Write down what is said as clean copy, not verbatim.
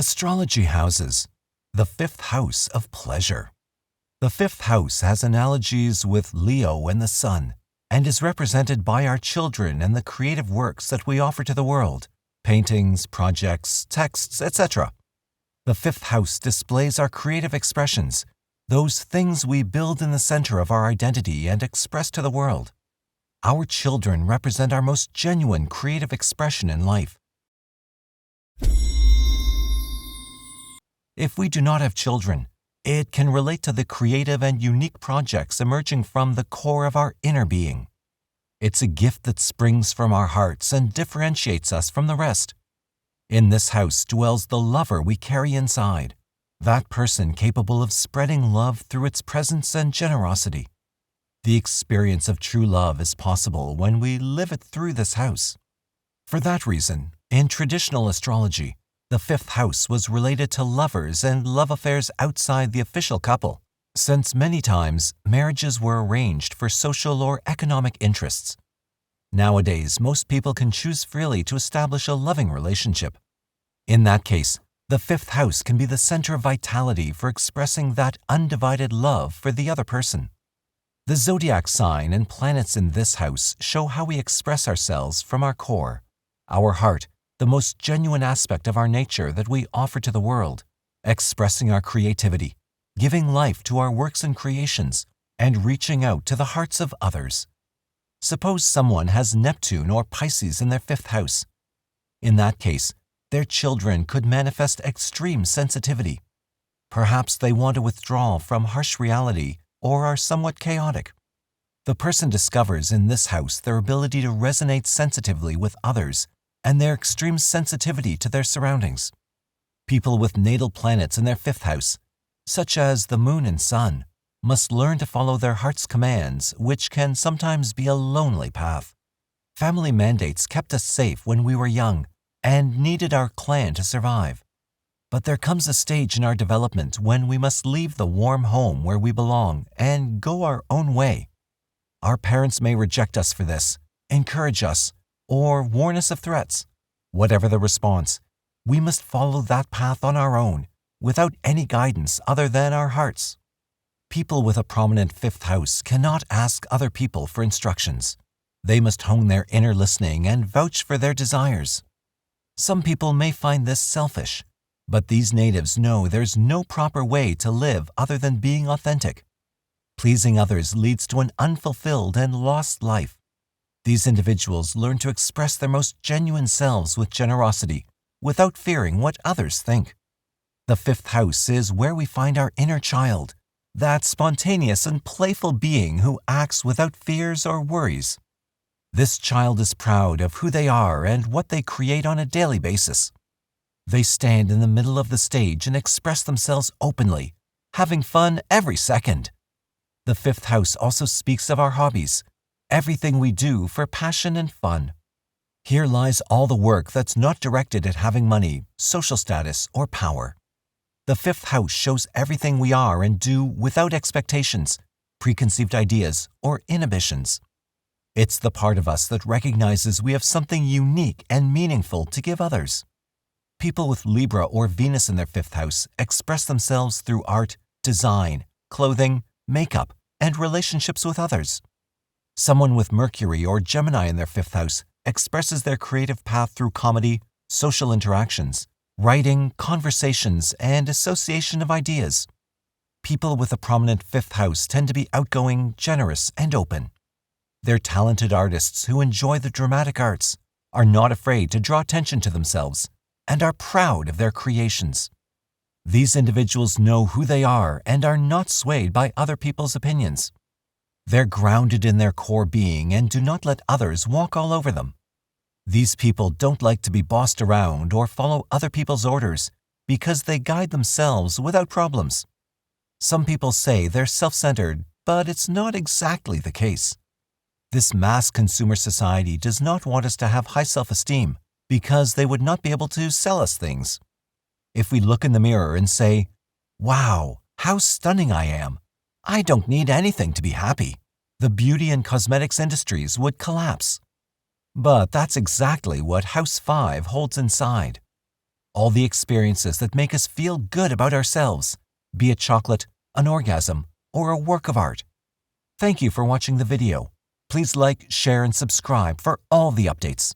Astrology houses the fifth house of pleasure. The fifth house has analogies with Leo and the sun, and is represented by our children and the creative works that we offer to the world, paintings, projects, texts, etc. The fifth house displays our creative expressions, those things we build in the center of our identity and express to the world. Our children represent our most genuine creative expression in life. If we do not have children, it can relate to the creative and unique projects emerging from the core of our inner being. It's a gift that springs from our hearts and differentiates us from the rest. In this house dwells the lover we carry inside, that person capable of spreading love through its presence and generosity. The experience of true love is possible when we live it through this house. For that reason, in traditional astrology, the fifth house was related to lovers and love affairs outside the official couple, since many times marriages were arranged for social or economic interests. Nowadays, most people can choose freely to establish a loving relationship. In that case, the fifth house can be the center of vitality for expressing that undivided love for the other person. The Zodiac sign and planets in this house show how we express ourselves from our core, our heart, the most genuine aspect of our nature that we offer to the world, expressing our creativity, giving life to our works and creations, and reaching out to the hearts of others. Suppose someone has Neptune or Pisces in their fifth house. In that case, their children could manifest extreme sensitivity. Perhaps they want to withdraw from harsh reality or are somewhat chaotic. The person discovers in this house their ability to resonate sensitively with others and their extreme sensitivity to their surroundings. People with natal planets in their fifth house, such as the moon and sun, must learn to follow their heart's commands, which can sometimes be a lonely path. Family mandates kept us safe when we were young and needed our clan to survive. But there comes a stage in our development when we must leave the warm home where we belong and go our own way. Our parents may reject us for this, encourage us, or warn us of threats. Whatever the response, we must follow that path on our own, without any guidance other than our hearts. People with a prominent fifth house cannot ask other people for instructions. They must hone their inner listening and vouch for their desires. Some people may find this selfish, but these natives know there's no proper way to live other than being authentic. Pleasing others leads to an unfulfilled and lost life. These individuals learn to express their most genuine selves with generosity, without fearing what others think. The fifth house is where we find our inner child, that spontaneous and playful being who acts without fears or worries. This child is proud of who they are and what they create on a daily basis. They stand in the middle of the stage and express themselves openly, having fun every second. The fifth house also speaks of our hobbies, everything we do for passion and fun. Here lies all the work that's not directed at having money, social status, or power. The fifth house shows everything we are and do without expectations, preconceived ideas, or inhibitions. It's the part of us that recognizes we have something unique and meaningful to give others. People with Libra or Venus in their fifth house express themselves through art, design, clothing, makeup, and relationships with others. Someone with Mercury or Gemini in their fifth house expresses their creative path through comedy, social interactions, writing, conversations, and association of ideas. People with a prominent fifth house tend to be outgoing, generous, and open. They're talented artists who enjoy the dramatic arts, are not afraid to draw attention to themselves, and are proud of their creations. These individuals know who they are and are not swayed by other people's opinions. They're grounded in their core being and do not let others walk all over them. These people don't like to be bossed around or follow other people's orders because they guide themselves without problems. Some people say they're self-centered, but it's not exactly the case. This mass consumer society does not want us to have high self-esteem because they would not be able to sell us things. If we look in the mirror and say, "Wow, how stunning I am. I don't need anything to be happy," the beauty and cosmetics industries would collapse. But that's exactly what House 5 holds inside. all the experiences that make us feel good about ourselves, be it chocolate, an orgasm, or a work of art. Thank you for watching the video. Please like, share, and subscribe for all the updates.